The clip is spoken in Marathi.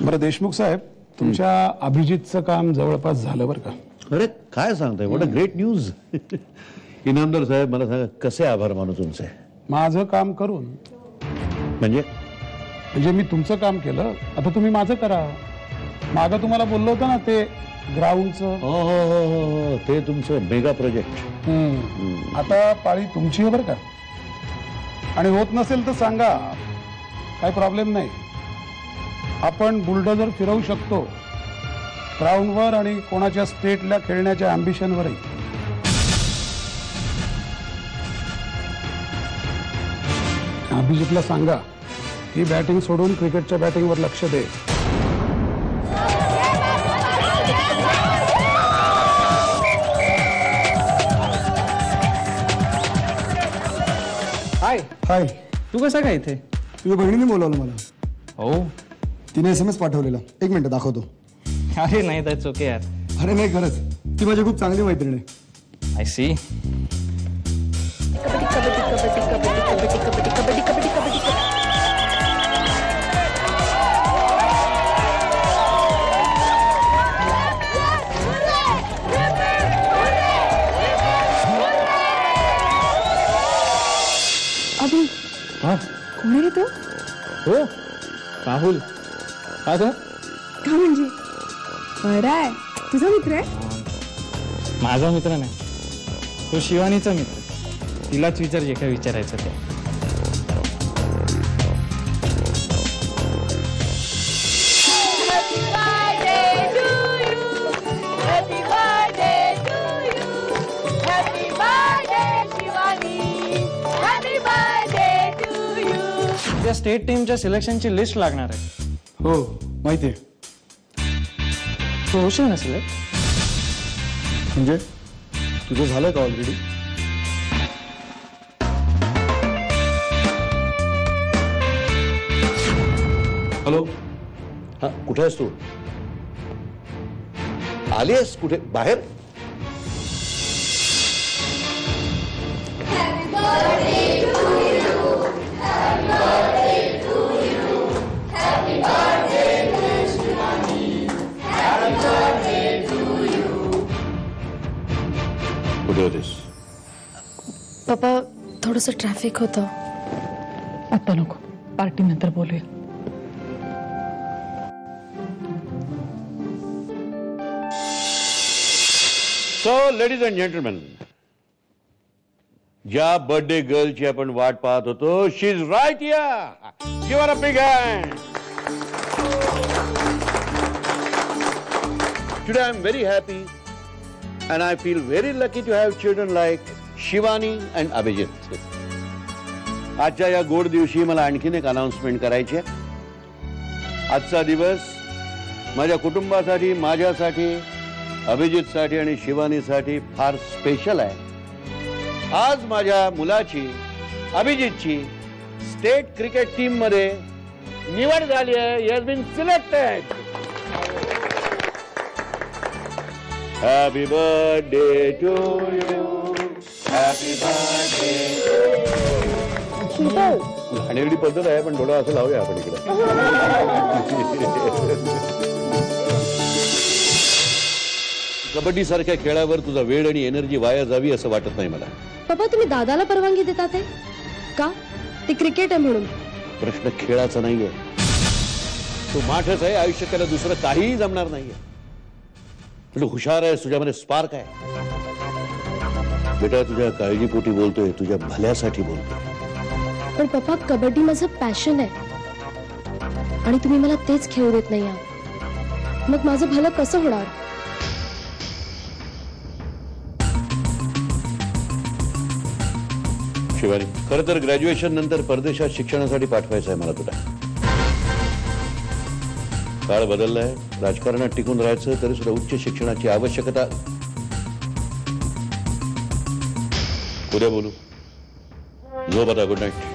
बरं देशमुख साहेब, तुमच्या अभिजितचं काम जवळपास झालं बरं का? अरे काय सांगताय, what a great news. Inamdar साहेब, मला सांगा कसे आभार मानू तुमचे? माझं काम करून म्हणजे म्हणजे मी तुमचं काम केलं, आता तुम्ही माझं करा. मागं तुम्हाला बोललो होतं ना ते ग्राउंडचं. हो हो हो हो हो, ते तुमचं मेगा प्रोजेक्ट. आता पाळी तुमची आहे बरं का. आणि होत नसेल तर सांगा, काही प्रॉब्लेम नाही. आपण बुलडोझर फिरवू शकतो ग्राउंडवर आणि कोणाच्या स्टेटला खेळण्याच्या अँबिशनवरही. अभिजितला सांगा ही बॅटिंग सोडून क्रिकेटच्या बॅटिंगवर लक्ष दे. हाय हाय, तू कसा काय इथे? तुझ्या बहिणीने बोलावलं मला. हो. तिने SMS पाठवलेला. एक मिनिट दाखवतो. अरे नाही, दॅट्स ओके यार. अरे नाही, खरंच ती माझी खूप चांगली मैत्रीण आहे. I C. अभि, हा कोण आहे रे तो? हो, राहुल. का ग? का म्हणजे? बरं आहे, तुझा मित्र आहे? माझा मित्र नाही, तो शिवानीचा मित्र. तिलाच विचार जे काय विचारायचं ते. त्या स्टेट टीमच्या सिलेक्शनची लिस्ट लागणार आहे. हो माहिती आहे. तो होशील ना सिलेक्ट? म्हणजे तुझं झालं का ऑलरेडी? हॅलो. हा, कुठे आहेस तू? आली आहेस कुठे? बाहेर? कुठे होतीस? पप्पा, थोडंसं ट्रॅफिक होतं. आता नको, पार्टी नंतर बोलूया. सो लेडीज अँड जेंटलमॅन, ज्या बर्थडे गर्लची आपण वाट पाहत होतो, she is right here. Give her a big hand. Today I am very happy and I feel very lucky to have children like Shivani and Abhijit. आजच्या या गोड दिवशी मला आणखीन एक अनाउन्समेंट करायची आहे. आजचा दिवस माझ्या कुटुंबासाठी, माझ्यासाठी, अभिजितसाठी आणि शिवानीसाठी फार स्पेशल आहे. आज माझ्या मुलाची, अभिजितची स्टेट क्रिकेट टीम मध्ये निवड झाली आहे. He has been selected. Happy birthday to you. Happy birthday. घाणेरडी पद्धत आहे, पण थोडं असं लावूया आपण इकडे. कबड्डी सारख्या खेळावर तुझा वेळ आणि एनर्जी वाया जावी असं वाटत नाही मला. पप्पा, तुम्ही दादाला परवानगी देतात आहे का? ते क्रिकेट आहे म्हणून. प्रश्न खेळाचा नाहीये. तू माठच आहे, आयुष्य त्याला दुसरं काहीही जमणार नाहीये. तू हुशार आहे, तुझ्यामध्ये स्पार्क आहे. बेटा, तुझ्या काळजीपोटी बोलतोय, तुझ्या भल्यासाठी बोलतोय. पण पप्पा, कबड्डी माझं पॅशन आहे आणि तुम्ही मला तेच खेळू देत नाही आहात. मग माझं भलं कसं होणार? शिवानी, खरं तर ग्रॅज्युएशन नंतर परदेशात शिक्षणासाठी पाठवायचं आहे मला तुला. काळ बदललाय, राजकारणात टिकून राहायचं तरी सुद्धा उच्च शिक्षणाची आवश्यकता. उद्या बोलू. झोप आता. Good night.